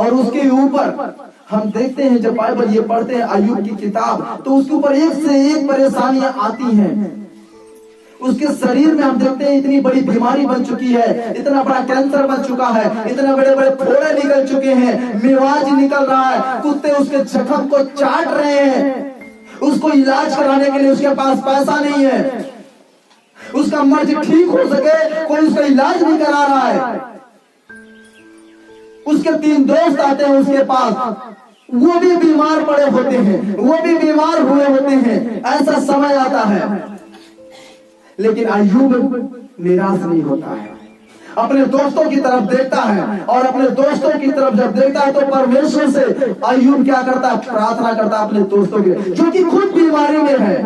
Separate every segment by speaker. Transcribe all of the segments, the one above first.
Speaker 1: और उसके ऊपर हम देखते हैं जब बाइबल ये पढ़ते हैं अय्यूब की किताब, तो उसके ऊपर एक से एक परेशानियां आती हैं। उसके शरीर में हम देखते हैं इतनी बड़ी बीमारी बन चुकी है, इतना बड़ा कैंसर बन चुका है, इतना बड़े बड़े फोड़े निकल चुके हैं, मिवाज निकल रहा है, कुत्ते उसके जख्म को चाट रहे हैं। उसको इलाज कराने के लिए उसके पास पैसा नहीं है, उसका मर्ज ठीक हो सके कोई उसका इलाज नहीं करा रहा है। उसके 3 दोस्त आते हैं उसके पास, वो भी बीमार पड़े होते हैं, वो भी बीमार हुए होते हैं। ऐसा समय आता है, लेकिन अय्यूब निराश नहीं होता है, अपने दोस्तों की तरफ देखता है, और अपने दोस्तों की तरफ जब देखता है तो परमेश्वर से अय्यूब क्या करता है, प्रार्थना करता है अपने दोस्तों के, जो कि खुद बीमारी में है,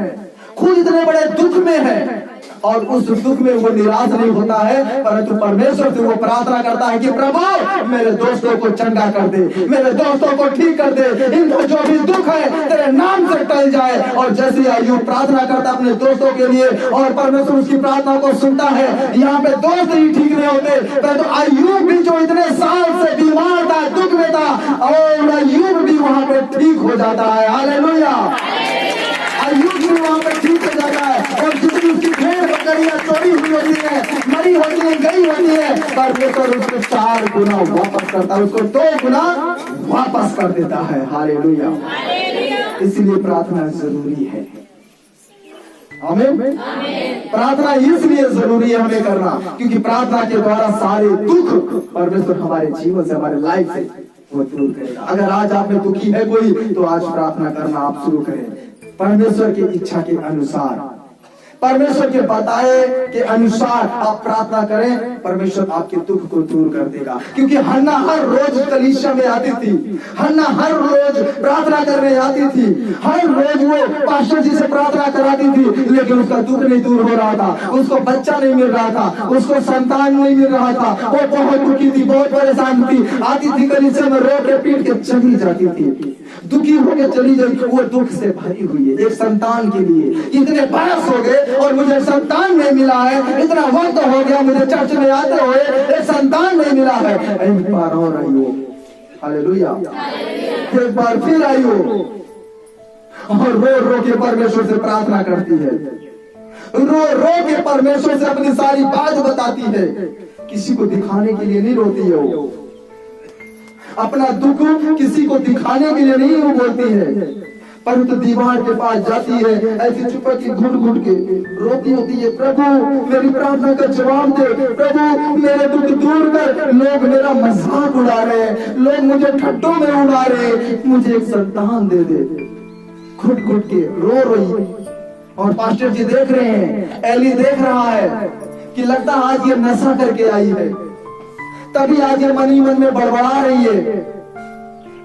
Speaker 1: खुद इतने बड़े दुख में है, और उस दुख में वो निराश नहीं होता है, परंतु परमेश्वर से वो प्रार्थना करता है कि प्रभु मेरे दोस्तों को चंगा कर दे, मेरे दोस्तों को ठीक कर दे, इनका जो भी दुख है तेरे नाम से टल जाए। और जैसे अय्यूब प्रार्थना करता है अपने दोस्तों के लिए, और परमेश्वर उसकी प्रार्थना को सुनता है। यहाँ पे दोस्त ही ठीक नहीं होते, परंतु अय्यूब भी जो इतने साल से बीमार था, दुख में था, और अय्यूब भी वहां पे ठीक हो जाता है। हालेलुया, अय्यूब भी वहां पे ठीक हो जाता है। और जितनी उसकी भेड़ बकरियां चोरी हुई होती है, मरी होती है, गई होती है, परमेश्वर उसको 4 गुना वापस करता है, उसको 2 गुना वापस कर देता है। हालेलुया, इसलिए प्रार्थना जरूरी है। आमीन। प्रार्थना इसलिए जरूरी है हमें करना, क्योंकि प्रार्थना के द्वारा सारे दुख परमेश्वर हमारे जीवन से, हमारे लाइफ से वो दूर करेगा। अगर आज आप में दुखी है कोई, तो आज प्रार्थना करना आप शुरू करें, परमेश्वर की इच्छा के अनुसार, परमेश्वर के बताए के अनुसार आप प्रार्थना करें, परमेश्वर आपके दुख को दूर कर देगा। क्योंकि हन्ना हर रोज कलीसिया में आती थी, हन्ना हर रोज प्रार्थना करने आती थी, हर रोज वो पास्टर जी से प्रार्थना कराती थी, लेकिन उसका दुख नहीं दूर हो रहा था, उसको बच्चा नहीं मिल रहा था, उसको संतान नहीं मिल रहा था, वो बहुत दुखी थी, बहुत परेशान थी, आती थी कलीसिया में रो के पीट के चली जाती थी, दुखी होकर चली जाती, वो दुख से भरी हुई है। एक संतान के लिए इतने बरस हो गए और मुझे संतान नहीं मिला है, इतना वक्त हो गया मुझे चर्च में आते हुए, एक संतान नहीं मिला है। एक बार और आई हो, हालेलुया, एक बार फिर आई हो, और रो रो के परमेश्वर से प्रार्थना करती है, रो रो के परमेश्वर से अपनी सारी बात बताती है। किसी को दिखाने के लिए नहीं रोती है वो, अपना दुख किसी को दिखाने के लिए नहीं वो बोलती है, परंतु दीवार के पास जाती है, ऐसी चुपके घुट घुट के रोती होती है, प्रभु मेरी प्रार्थना का जवाब दे, प्रभु मेरे दुख दूर कर, लोग मेरा मजाक उड़ा रहे हैं, लोग मुझे ठट्टों में उड़ा रहे हैं, मुझे एक संतान दे दे। घुट घुट के रो रही, और पास्टर जी देख रहे हैं, एली देख रहा है कि लगता आज ये नशा करके आई है, तभी आज ये मन ही मन में बड़बड़ा रही है।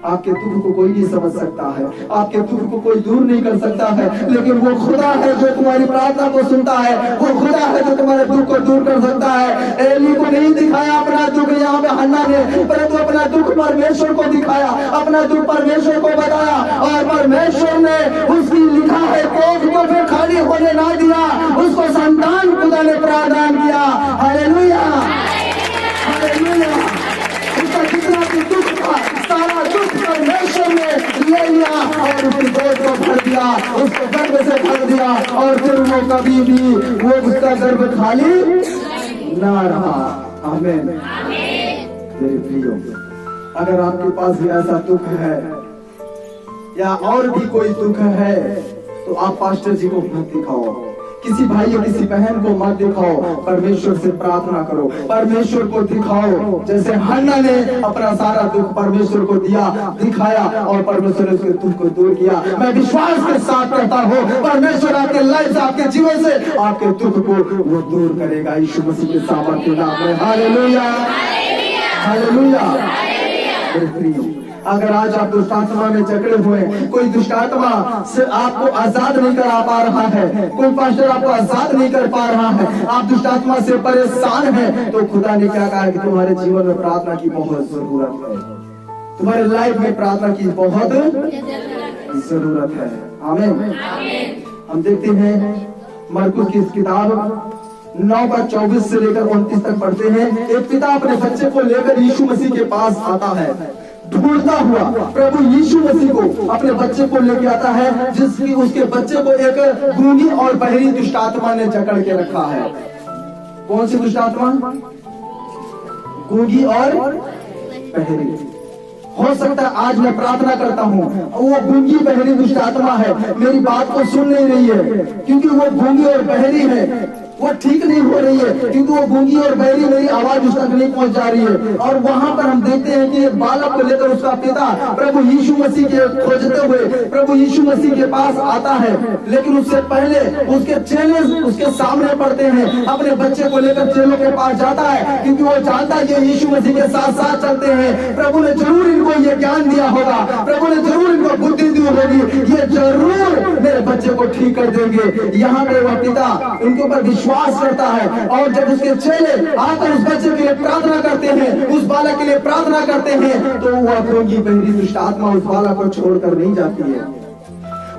Speaker 1: आपके दुख को कोई नहीं समझ सकता है, आपके दुख को कोई दूर नहीं कर सकता है, लेकिन वो खुदा है जो तुम्हारी प्रार्थना को सुनता है, वो खुदा है जो तुम्हारे दुख को दूर कर सकता है। एली को नहीं दिखाया अपना दुख यहाँ पे हन्ना ने, परंतु अपना दुख परमेश्वर को दिखाया, अपना दुख परमेश्वर को बताया, और परमेश्वर ने उसकी लिखा है कोख को फिर खाली होने ना दिया, उसको संतान खुदा ने प्रदान किया। Hallelujah, hallelujah. उसका जितना भी दुख था, सारा दुख परमेश्वर ने ले लिया और उसकी गोद को भर दिया, उसको गर्भ से भर दिया, और फिर वो कभी भी वो उसका गर्भ खाली ना रहा। आमीन। मेरे प्रियो, अगर आपके पास भी ऐसा दुख है या और भी कोई दुख है, तो आप पास्टर जी को मत दिखाओ, किसी भाई या किसी बहन को मत दिखाओ, परमेश्वर से प्रार्थना करो, परमेश्वर को दिखाओ। जैसे हन्ना ने अपना सारा दुख परमेश्वर को दिया, दिखाया, और परमेश्वर ने उसके दुख को दूर किया। मैं विश्वास के साथ कहता हूँ, परमेश्वर आपके लाइफ से, आपके जीवन से आपके दुख को वो दूर करेगा, यीशु मसीह के सामर्थ्य नाम में। Hallelujah, hallelujah. अगर आज आप दुष्टात्मा में जकड़े हुए, कोई दुष्टात्मा से आपको आजाद नहीं करा पा रहा है, कोई पास्टर आपको आजाद नहीं कर पा रहा है, आप दुष्टात्मा से परेशान हैं, तो खुदा ने क्या कहा कि तुम्हारे जीवन में प्रार्थना की बहुत जरूरत है, तुम्हारे लाइफ में प्रार्थना की बहुत जरूरत है। आमीन। हम देखते हैं मरकुस की किताब 9:24 से लेकर 29 तक पढ़ते हैं। एक पिता अपने बच्चे को लेकर यीशु मसीह के पास आता है, ढूंढता हुआ प्रभु यीशु मसीह को अपने बच्चे को लेके आता है, जिसकी उसके बच्चे को एक गूंगी और बहरी दुष्ट आत्मा ने जकड़ के रखा है। कौन सी दुष्ट आत्मा? गूंगी और बहरी। हो सकता है आज मैं प्रार्थना करता हूँ, वो गूंगी बहरी दुष्ट आत्मा है, मेरी बात को सुन नहीं रही है, क्योंकि वो गूंगी और बहरी है, वो ठीक नहीं हो रही है, क्योंकि वो गूंगी और बहरी मेरी आवाज उस तक नहीं पहुंच जा रही है। और वहां पर हम देखते हैं कि एक बालक को लेकर उसका पिता प्रभु यीशु मसीह के खोजते हुए प्रभु यीशु मसीह के पास आता है, लेकिन उससे पहले उसके चेले उसके सामने पड़ते हैं। अपने बच्चे को लेकर चेलों के पास जाता है, क्योंकि वो जानता है कि यीशु मसीह के साथ साथ चलते हैं। प्रभु ने जरूर इनको ये ज्ञान दिया होगा, प्रभु ने जरूर इनको बुद्धि दी होगी, ये जरूर मेरे बच्चे को ठीक कर देंगे। यहाँ पे वह पिता उनके ऊपर विश्वास करता है, और जब उसके चेले आकर उस बच्चे के लिए प्रार्थना करते हैं, उस बालक के लिए प्रार्थना करते हैं, तो वह गूंगी बहरी दुष्ट आत्मा उस बालक को छोड़कर नहीं जाती है,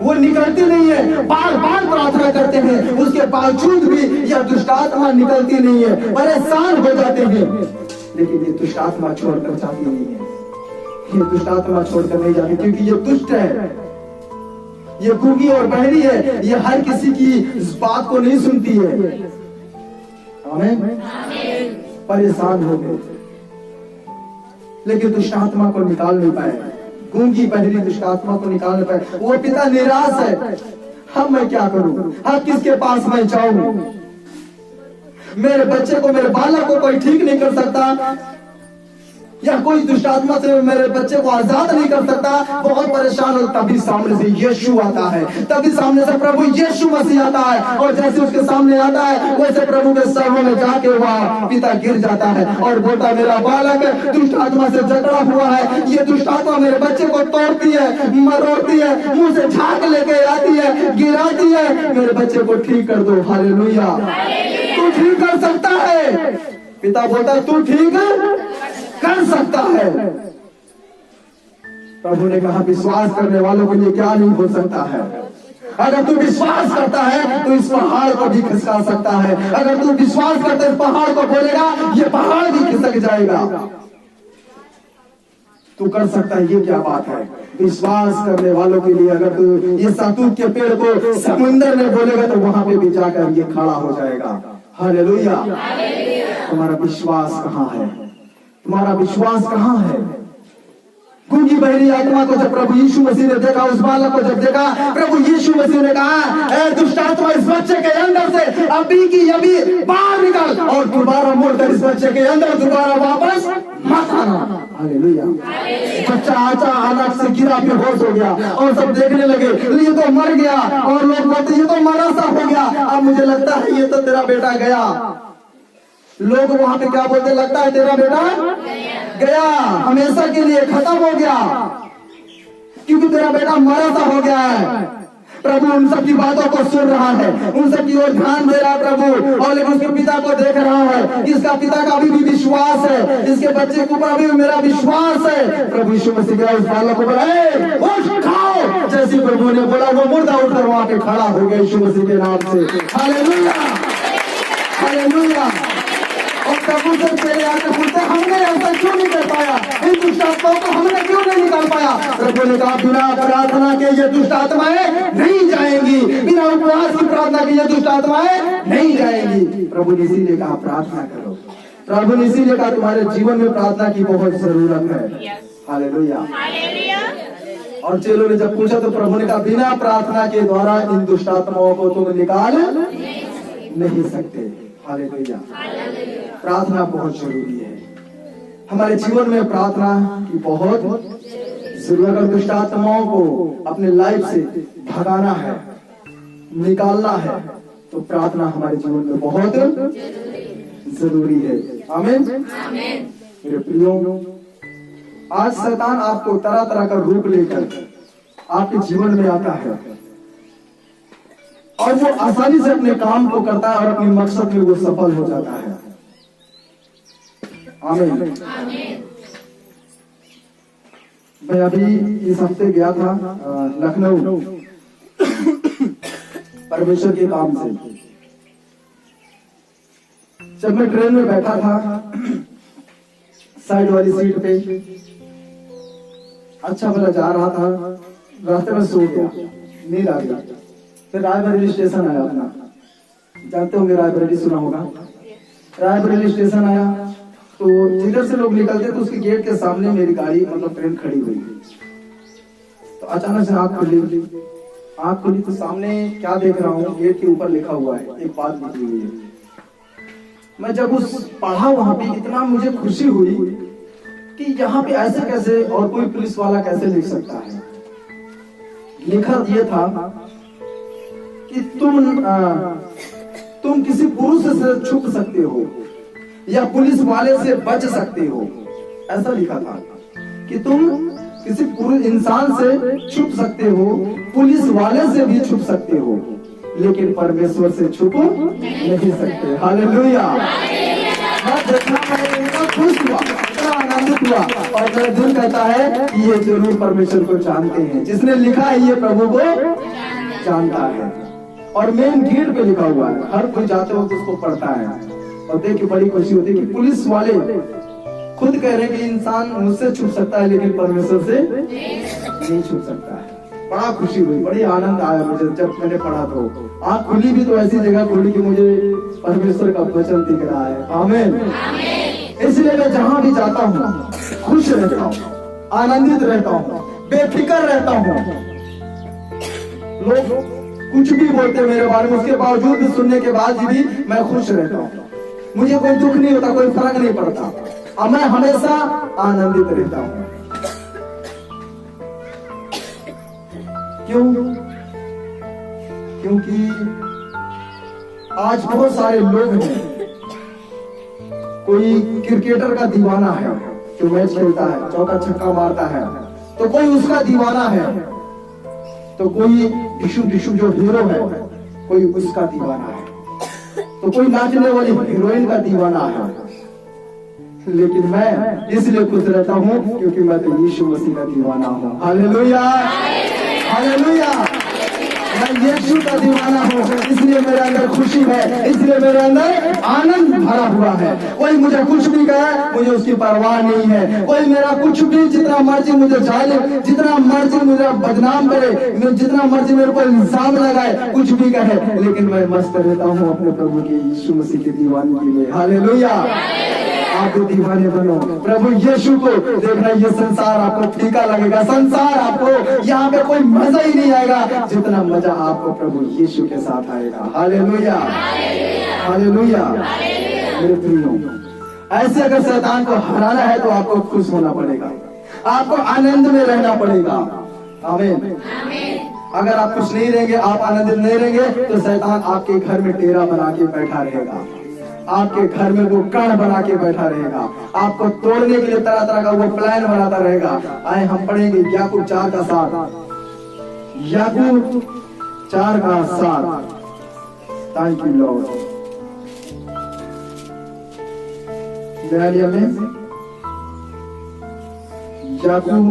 Speaker 1: वो निकलती नहीं है। बार बार प्रार्थना करते हैं, उसके बावजूद भी यह दुष्ट आत्मा निकलती नहीं है, परेशान हो जाते हैं, लेकिन ये दुष्ट आत्मा छोड़कर जाती नहीं है। ये दुष्ट आत्मा छोड़कर नहीं जाती, क्योंकि ये दुष्ट है, ये गूंगी और बहरी है, ये हर किसी की इस बात को नहीं सुनती है। आमीन। परेशान हो गए, लेकिन दुष्ट आत्मा को निकाल नहीं पाए, गूंगी बहरी दुष्ट आत्मा को निकाल नहीं पाए। वो पिता निराश है, अब मैं क्या करूं, अब किसके पास मैं जाऊं? मेरे बच्चे को, मेरे बालक को कोई ठीक नहीं कर सकता, या कोई दुष्ट आत्मा से मेरे बच्चे को आजाद नहीं कर सकता। बहुत परेशान हो, तभी सामने से यीशु आता है, तभी सामने से प्रभु यीशु मसीह आता है, और जैसे उसके सामने आता है वैसे प्रभु के चरणों में जाके वह पिता गिर जाता है और बोलता, मेरा बालक दुष्ट आत्मा से जकड़ा हुआ है, ये दुष्ट आत्मा मेरे बच्चे को तोड़ती है, मरोड़ती है, मुंह से झाग लेके आती है, गिराती है, मेरे बच्चे को ठीक कर दो। हालेलुया। तू ठीक कर सकता है। पिता बोलता है, तू ठीक कर सकता है। प्रभु ने कहा, विश्वास करने वालों के लिए क्या नहीं हो सकता है। अगर तू विश्वास करता है तो इस पहाड़ को भी खिसका सकता है। अगर तू विश्वास करता है, इस पहाड़ को बोलेगा, ये पहाड़ भी खिसक जाएगा। तू कर सकता है, ये क्या बात है। विश्वास करने वालों के लिए अगर तू ये सातूत के पेड़ को समुंदर में बोलेगा तो वहां पे भी जाकर ये खड़ा हो जाएगा। हालेलुया। तुम्हारा विश्वास कहाँ है? तुम्हारा विश्वास कहाँ है? गूंगी बहरी आत्मा को जब प्रभु यीशु मसीह ने देखा, उस बालक को जब देखा, प्रभु यीशु मसीह ने कहा, ऐ दुष्ट आत्मा, इस बच्चे के अंदर से अभी की अभी बाहर निकल, और दोबारा मुड़कर इस बच्चे के अंदर दोबारा वापस मत आना। हालेलुया। बच्चा अचानक से गिरा, बेहोश हो गया, और सब देखने लगे, ये तो मर गया, और लोग बोलते ये तो मरा सा हो गया। अब मुझे लगता है ये तो तेरा बेटा गया। लोग वहां पे क्या बोलते, लगता है तेरा बेटा गया, हमेशा के लिए खत्म हो गया, क्योंकि तेरा बेटा मरा सा हो गया है। प्रभु उन सब की बातों को सुन रहा है, उन सब की ओर ध्यान दे रहा है प्रभु, और लेकिन उसके पिता को देख रहा है, इसका पिता का अभी भी विश्वास है, इसके बच्चे के ऊपर अभी भी मेरा विश्वास है। प्रभु यीशु मसीह गया उस बालक को बोला, उठ खाओ। जैसे प्रभु ने बोला, वो मुर्दा उठकर वहां पे खड़ा हो गया यीशु मसीह के नाम से। Hallelujah, hallelujah. और प्रभु से चले आकर पूछते, हमने ऐसा क्यों नहीं कर पाया, इन दुष्ट आत्माओं को हमने क्यों नहीं निकाल पाया? प्रभु ने कहा, बिना प्रार्थना के ये दुष्ट आत्माएं नहीं जाएंगी, बिना उपवास की प्रार्थना के ये दुष्ट आत्माएं नहीं जाएंगी। प्रभु ने इसीलिए कहा, प्रार्थना करो। प्रभु ने इसीलिए कहा, तुम्हारे जीवन में प्रार्थना की बहुत जरूरत है। हालेलुया। और चेलों ने जब पूछा तो प्रभु ने कहा, बिना प्रार्थना के द्वारा इन दुष्ट आत्माओं को तुम निकाल नहीं सकते। हालेलुया। प्रार्थना बहुत जरूरी है हमारे जीवन में। प्रार्थना की बहुत जरूरत। अगर दुष्ट आत्माओं को अपने लाइफ से भगाना है, निकालना है, तो प्रार्थना हमारे जीवन में बहुत जरूरी है। आमीन। मेरे प्रियो, आज शैतान आपको तरह तरह का रूप लेकर आपके जीवन में आता है, और वो आसानी से अपने काम को करता है और अपने मकसद में वो सफल हो जाता है। आमीन। मैं अभी इस हफ्ते गया था लखनऊ परमेश्वर के काम से। जब मैं ट्रेन में बैठा था साइड वाली सीट पे, अच्छा भला जा रहा था, रास्ते में सो गया, नींद आ गई। फिर रायबरेली स्टेशन आया अपना, जानते होंगे रायबरेली, सुना होगा। रायबरेली स्टेशन आया तो जिधर से लोग निकलते तो उसके गेट के सामने मेरी गाड़ी मतलब ट्रेन खड़ी हुई। तो अचानक से आँख खुली तो सामने क्या देख रहा हूँ, गेट के ऊपर लिखा हुआ है, एक बात लिखी हुई है। मैं जब उस पढ़ा वहां पे, इतना मुझे खुशी हुई कि यहाँ पे ऐसे कैसे और कोई पुलिस वाला कैसे लिख सकता है। लिखा ये था कि तुम किसी पुरुष से छुप सकते हो या पुलिस वाले से बच सकते हो। ऐसा लिखा था कि तुम किसी पुरुष इंसान से छुप सकते हो, पुलिस वाले से भी छुप सकते हो, लेकिन परमेश्वर से छुप नहीं सकते। हालेलुया। मैं देखना, मैं इतना खुश हुआ, इतना आनंदित हुआ, और मेरा दिल कहता है कि ये जरूर परमेश्वर को जानते हैं। जिसने लिखा है ये प्रभु को जानता है। और मेन गेट पे लिखा हुआ है, हर कोई जाते वक्त उसको पढ़ता है और देख के बड़ी खुशी होती है कि पुलिस वाले खुद कह रहे हैं कि इंसान मुझसे छुप सकता है लेकिन परमेश्वर से नहीं छुप सकता है। बड़ा खुशी हुई, बड़ी आनंद आया मुझे जब मैंने पढ़ा। तो आँख खुली भी तो ऐसी जगह खुली कि मुझे परमेश्वर का वचन दिख रहा है। आमीन। इसलिए मैं जहाँ भी जाता हूँ खुश रहता हूँ, आनंदित रहता हूँ, बेफिक्र रहता हूँ। लोग कुछ भी बोलते मेरे बारे में, उसके बावजूद भी, सुनने के बाद भी मैं खुश रहता हूँ। मुझे कोई दुख नहीं होता, कोई फर्क नहीं पड़ता, और मैं हमेशा आनंदित रहता हूँ। क्यों? क्योंकि आज बहुत सारे लोग हैं, कोई क्रिकेटर का दीवाना है जो मैच खेलता है, चौका छक्का मारता है, तो कोई उसका दीवाना है, तो कोई डिशु जो हीरो है कोई उसका दीवाना है, तो कोई नाचने वाली हीरोइन का दीवाना है। लेकिन मैं इसलिए खुश रहता हूँ क्योंकि मैं तो यीशु मसीह का दीवाना हूँ। Hallelujah, hallelujah. मैं यीशु का दीवाना हूँ, इसलिए मेरे अंदर खुशी है, इसलिए मेरे अंदर आनंद भरा हुआ है। कोई मुझे कुछ भी कहे, मुझे उसकी परवाह नहीं है। कोई मेरा कुछ भी, जितना मर्जी मुझे झाले, जितना मर्जी मुझे बदनाम करे, जितना मर्जी मेरे पर इल्जाम लगाए, कुछ भी कहे, लेकिन मैं मस्त रहता हूँ अपने प्रभु के यीशु मसीह की दीवानगी में। हालेलुया। आप भी दीवाने बनो प्रभु यीशु को। देखना ये संसार आपको फीका लगेगा, संसार आपको यहाँ पे कोई मजा ही नहीं आएगा जितना मजा आपको प्रभु यीशु के साथ आएगा। Hallelujah, hallelujah. मेरे प्रियो, ऐसे अगर शैतान को हराना है तो आपको खुश होना पड़ेगा, आपको आनंद में रहना पड़ेगा। आमीन। अगर आप खुश नहीं रहेंगे, आप आनंदित नहीं रहेंगे, तो शैतान आपके घर में डेरा बना के बैठा रहेगा, आपके घर में वो कण बना के बैठा रहेगा, आपको तोड़ने के लिए तरह तरह का वो प्लान बनाता रहेगा। आए हम पढ़ेंगे याकूब 4:7, याकूब 4:7। Thank you Lord. में याकूब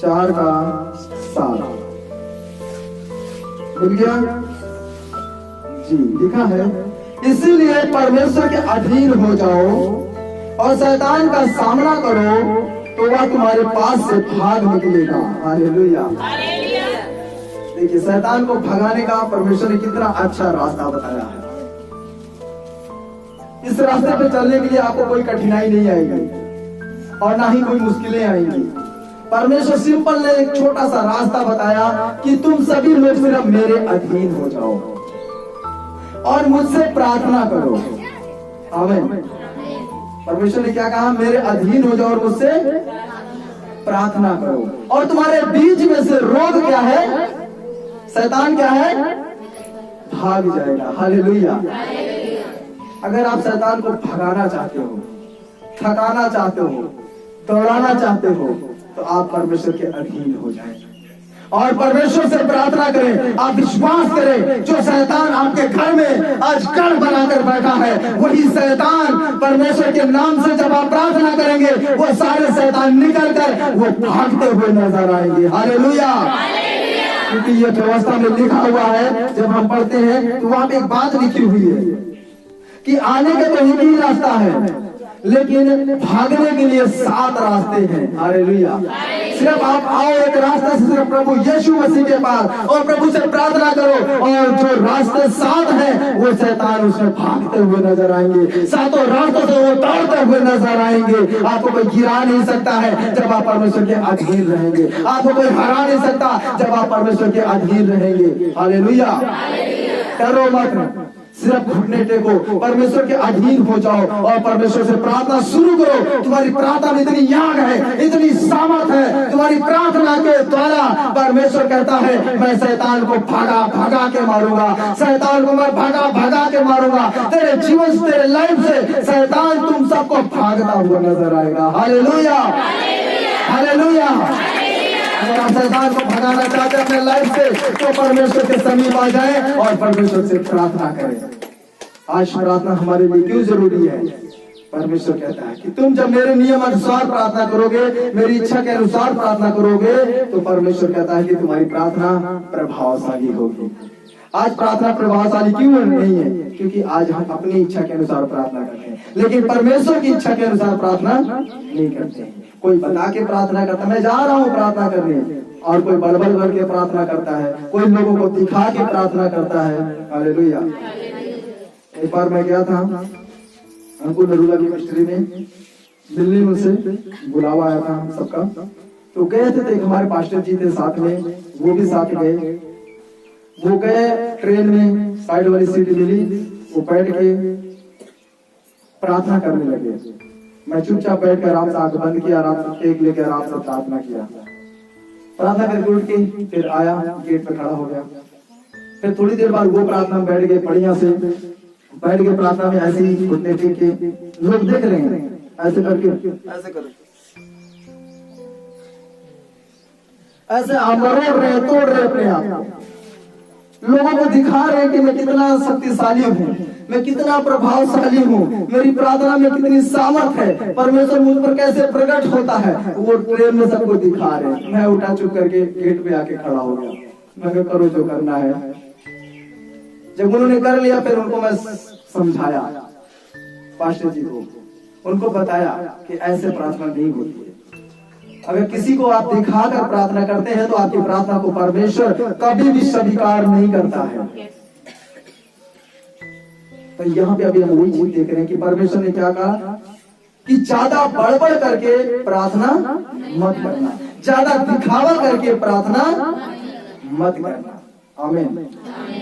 Speaker 1: 4:7 मिल गया जी। लिखा है, इसीलिए परमेश्वर के अधीन हो जाओ और शैतान का सामना करो तो वह तुम्हारे पास से भाग निकलेगा। हालेलुया। देखिए, शैतान को भगाने का परमेश्वर ने कितना अच्छा रास्ता बताया है। इस रास्ते पे चलने के लिए आपको कोई कठिनाई नहीं आएगी और ना ही कोई मुश्किलें आएंगी। परमेश्वर सिंपल ने एक छोटा सा रास्ता बताया कि तुम सभी लोग सिर्फ मेरे अधीन हो जाओ और मुझसे प्रार्थना करो। आमीन। परमेश्वर ने क्या कहा? मेरे अधीन हो जाओ और मुझसे प्रार्थना करो। और तुम्हारे बीच में से रोग क्या है? शैतान क्या है? भाग जाएगा। हालेलुया। अगर आप शैतान को भगाना चाहते हो, थकाना चाहते हो, दौड़ाना चाहते हो, तो आप परमेश्वर के अधीन हो जाएं और परमेश्वर से प्रार्थना करें। आप विश्वास करें, जो शैतान आपके घर में आज गढ़ बनाकर बैठा है, वही शैतान परमेश्वर के नाम से जब आप प्रार्थना करेंगे, वो सारे शैतान निकल कर वो भागते हुए नजर आएंगे। हालेलुया। क्योंकि ये व्यवस्था में लिखा हुआ है, जब हम पढ़ते हैं तो वहां पे एक बात लिखी हुई है कि आने का तो एक ही रास्ता है, लेकिन भागने के लिए 7 रास्ते हैं। हालेलुया। सिर्फ आप आओ एक रास्ते से, सिर्फ प्रभु यीशु मसीह के पास, और प्रभु से प्रार्थना करो, और जो रास्ते 7 हैं वो शैतान उसमें भागते हुए नजर आएंगे, 7 रास्तों से वो दौड़ते हुए नजर आएंगे। आपको कोई गिरा नहीं सकता है जब आप परमेश्वर के अधीन रहेंगे। आपको कोई हरा नहीं सकता जब आप परमेश्वर के अधीन रहेंगे। हालेलुया। डरो मत, सिर्फ घुटने टेको, परमेश्वर के अधीन हो जाओ और परमेश्वर से प्रार्थना शुरू करो। तुम्हारी प्रार्थना में इतनी याग है, इतनी सामर्थ है, तुम्हारी प्रार्थना के द्वारा परमेश्वर कहता है मैं शैतान को भागा भागा के मारूंगा, शैतान को मैं भागा भागा के मारूंगा। तेरे जीवन से, तेरे लाइफ से शैतान तुम सबको भागता हुआ नजर आएगा। Hallelujah, hallelujah. अगर आप शैतान को भगाना चाहते हैं अपने लाइफ से, तो परमेश्वर के समीप आ जाए और परमेश्वर से प्रार्थना करें। आज प्रार्थना हमारे लिए क्यों जरूरी है? परमेश्वर कहता है कि तुम जब मेरे नियम अनुसार प्रार्थना करोगे, मेरी इच्छा के अनुसार प्रार्थना करोगे, तो परमेश्वर कहता है कि तुम्हारी प्रार्थना प्रभावशाली होगी। आज प्रार्थना प्रभावशाली क्यों नहीं है? क्योंकि आज हम अपनी इच्छा के अनुसार प्रार्थना करते हैं, लेकिन परमेश्वर की इच्छा के अनुसार प्रार्थना नहीं करते हैं। कोई बता के प्रार्थना करता है मैं जा रहा हूँ प्रार्थना करने, और कोई बड़बड़ करके प्रार्थना करता है, कोई लोगों को दिखा के प्रार्थना करता है। हालेलुया। एक बार मैं गया था अंकुर नरूला की मिस्ट्री में, दिल्ली में से बुलावा आया था सबका, तो गए थे। एक हमारे पास्टर जी थे साथ में, वो भी साथ गए। वो गए ट्रेन में, साइड वाली सीट मिली, वो बैठ के प्रार्थना करने लगे। मैं चुपचाप बैठ कर आराम से आंख बंद किया, आराम से टेक लेकर आराम से प्रार्थना किया। प्रार्थना करके उठ के फिर आया, गेट पे खड़ा हो गया। फिर थोड़ी देर बाद वो प्रार्थना में बैठ गए, बढ़िया से बैठ के प्रार्थना में ऐसे ही घुटने टेक के, लोग देख रहे हैं ऐसे करके, ऐसे करो, ऐसे आमरोड़ रहे, तोड़ रहे अपने आप, लोगों को दिखा रहे हैं कि मैं कितना शक्तिशाली हूँ, मैं कितना प्रभावशाली हूँ, मेरी प्रार्थना में कितनी सामर्थ है, परमेश्वर मुझ पर कैसे प्रकट होता है। वो ट्रेन में सबको दिखा रहे हैं। मैं उठा चुप करके गेट पे आके खड़ा हो गया। मैं कहा करो जो करना है। जब उन्होंने कर लिया, फिर उनको मैं समझाया, पास्टर जी को, उनको बताया कि ऐसे प्रार्थना नहीं होती है। अगर किसी को आप दिखाकर प्रार्थना करते हैं तो आपकी प्रार्थना को परमेश्वर कभी भी स्वीकार नहीं करता है। तो यहाँ पे अभी हम वही चीज देख रहे हैं कि परमेश्वर ने क्या कहा कि ज्यादा बड़बड़ करके प्रार्थना मत करना, ज्यादा दिखावा करके प्रार्थना मत करना। आमीन।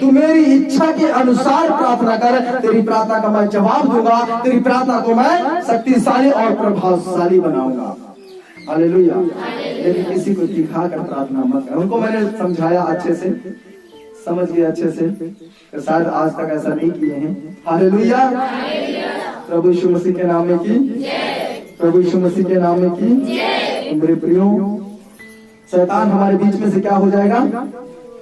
Speaker 1: तू मेरी इच्छा के अनुसार प्रार्थना कर, तेरी प्रार्थना का मैं जवाब दूंगा, तेरी प्रार्थना को मैं शक्तिशाली और प्रभावशाली बनाऊंगा। हालेलुया। लेकिन किसी को दिखा कर प्रार्थना मत कर। उनको मैंने समझाया अच्छे से, समझ गए अच्छे से, शायद आज तक ऐसा नहीं किए हैं। हालेलुया। प्रभु यीशु मसीह के नाम में की, प्रभु यीशु मसीह के नाम में की। मेरे प्रियो, शैतान हमारे बीच में से क्या हो जाएगा?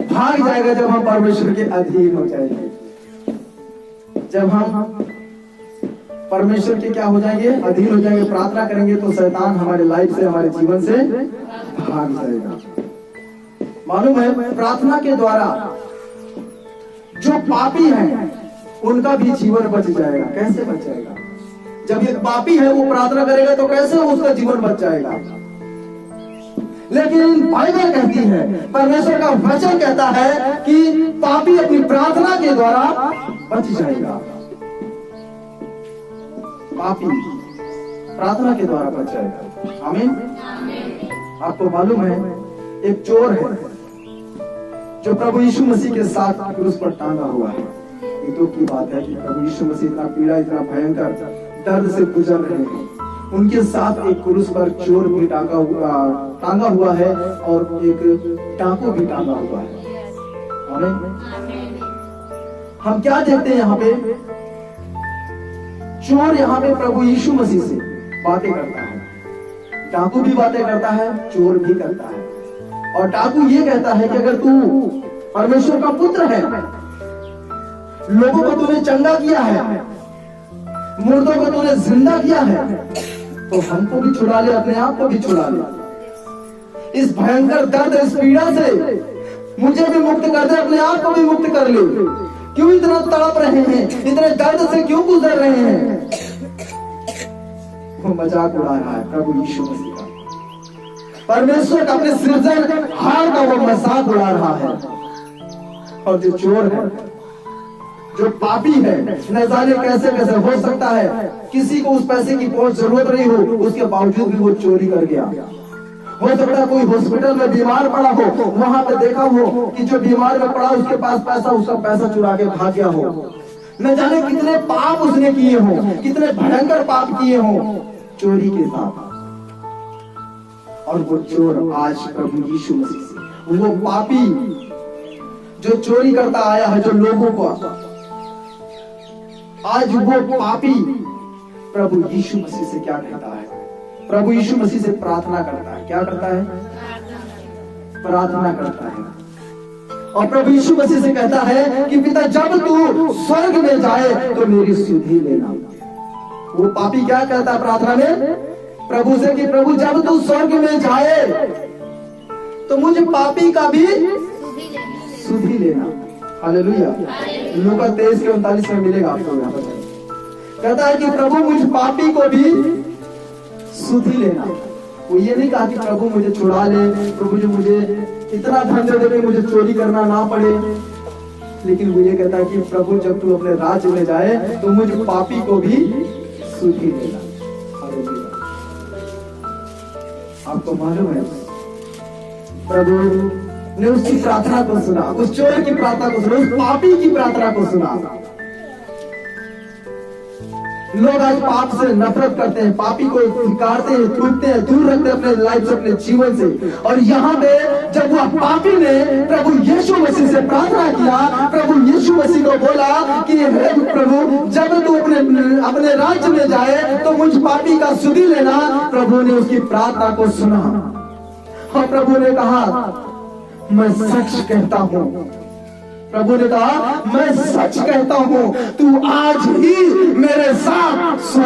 Speaker 1: भाग जाएगा जब हम परमेश्वर के अधीन हो जाएंगे। जब हम परमेश्वर के क्या हो जाएंगे? अधीन हो जाएंगे, प्रार्थना करेंगे, तो शैतान हमारे लाइफ से, हमारे जीवन से भाग जाएगा। मालूम है, प्रार्थना के द्वारा जो पापी हैं उनका भी जीवन बच जाएगा। कैसे बच जाएगा? जब एक पापी है वो प्रार्थना करेगा तो कैसे उसका जीवन बच जाएगा? लेकिन बाइबल कहती है, परमेश्वर का वचन कहता है कि पापी अपनी प्रार्थना के द्वारा बच जाएगा। पापी प्रार्थना के द्वारा बच जाएगा। आमीन। आपको मालूम है, एक चोर है जो प्रभु यीशु मसीह के साथ क्रूस पर टांगा हुआ है। ये दुख की बात है कि प्रभु यीशु मसीह इतना पीड़ा, इतना भयंकर दर्द से गुजर रहे हैं। उनके साथ एक क्रूस पर चोर भी टांगा हुआ है और एक डाकू भी टांगा हुआ है। आमीन। हम क्या देखते हैं यहाँ पे? चोर यहाँ पे प्रभु यीशु मसीह से बातें करता है, डाकू भी बातें करता है, चोर भी करता है। और डाकू ये कहता है कि अगर तू परमेश्वर का पुत्र है, लोगों को तूने चंगा किया है, मुर्दों को तूने जिंदा किया है, तो हमको भी छुड़ा ले, अपने आप को भी छुड़ा ले। इस भयंकर दर्द, इस पीड़ा से मुझे भी मुक्त कर दे, अपने आप को भी मुक्त कर ले। क्यों इतना तड़प रहे हैं? इतने दर्द से क्यों गुजर रहे हैं? वो मजाक उड़ा रहा है प्रभु यीशु मसीह का। परमेश्वर का अपने सृजनहार का वो मजाक उड़ा रहा है। और जो चोर है, जो पापी है, न जाने कैसे कैसे हो सकता है किसी को उस पैसे की बहुत जरूरत नहीं हो, उसके बावजूद भी वो चोरी कर गया। हो सकता है कोई हॉस्पिटल में बीमार पड़ा हो, वहां पे देखा हो कि जो बीमार में पड़ा उसके पास पैसा, उसका पैसा चुरा के भाग गया हो। न जाने कितने पाप उसने किए हो, कितने भयंकर पाप किए हो चोरी के साथ। और वो चोर आज प्रभु यीशु मसीह से, वो पापी जो चोरी करता आया है जो लोगों को, आज वो पापी प्रभु यीशु मसीह से क्या कहता है? प्रभु यीशु मसीह से प्रार्थना करता है। क्या करता है? प्रार्थना करता है। और प्रभु यीशु मसीह से कहता है कि पिता जब तू स्वर्ग में जाए तो मेरी सुधि लेना। वो पापी क्या कहता है प्रार्थना में प्रभु से कि प्रभु जब तू स्वर्ग में जाए तो मुझे पापी का भी सुधि लेना। हालेलुया। लूका 23:39 में मिलेगा आपको। यहाँ पर कहता है कि प्रभु मुझ पापी को भी सुधि लेना। वो ये नहीं कहा कि प्रभु मुझे छुड़ा ले, प्रभु जो मुझे इतना धन दे दे मुझे चोरी करना ना पड़े, लेकिन वो ये कहता है कि प्रभु जब तू अपने राज्य में जाए तो मुझ पापी को भी सुधि लेना। आपको मालूम है प्रभु ने उसकी प्रार्थना को सुना, उस चोर की प्रार्थना को सुना, उस पापी की प्रार्थना को सुना। लोग आज पाप से नफरत करते हैं, पापी को धिक्कारते हैं, थूकते हैं, दूर रखते हैं अपने लाइफ से, अपने जीवन से। और यहाँ पे जब वह पापी ने प्रभु यीशु मसीह से प्रार्थना किया, प्रभु यीशु मसीह को बोला कि हे प्रभु जब तू अपने राज्य में जाए तो मुझ पापी का सुधि लेना। प्रभु ने उसकी प्रार्थना को सुना और प्रभु ने कहा मैं सच कहता हूँ, प्रभु ने कहा मैं सच कहता हूँ तू आज ही मेरे साथ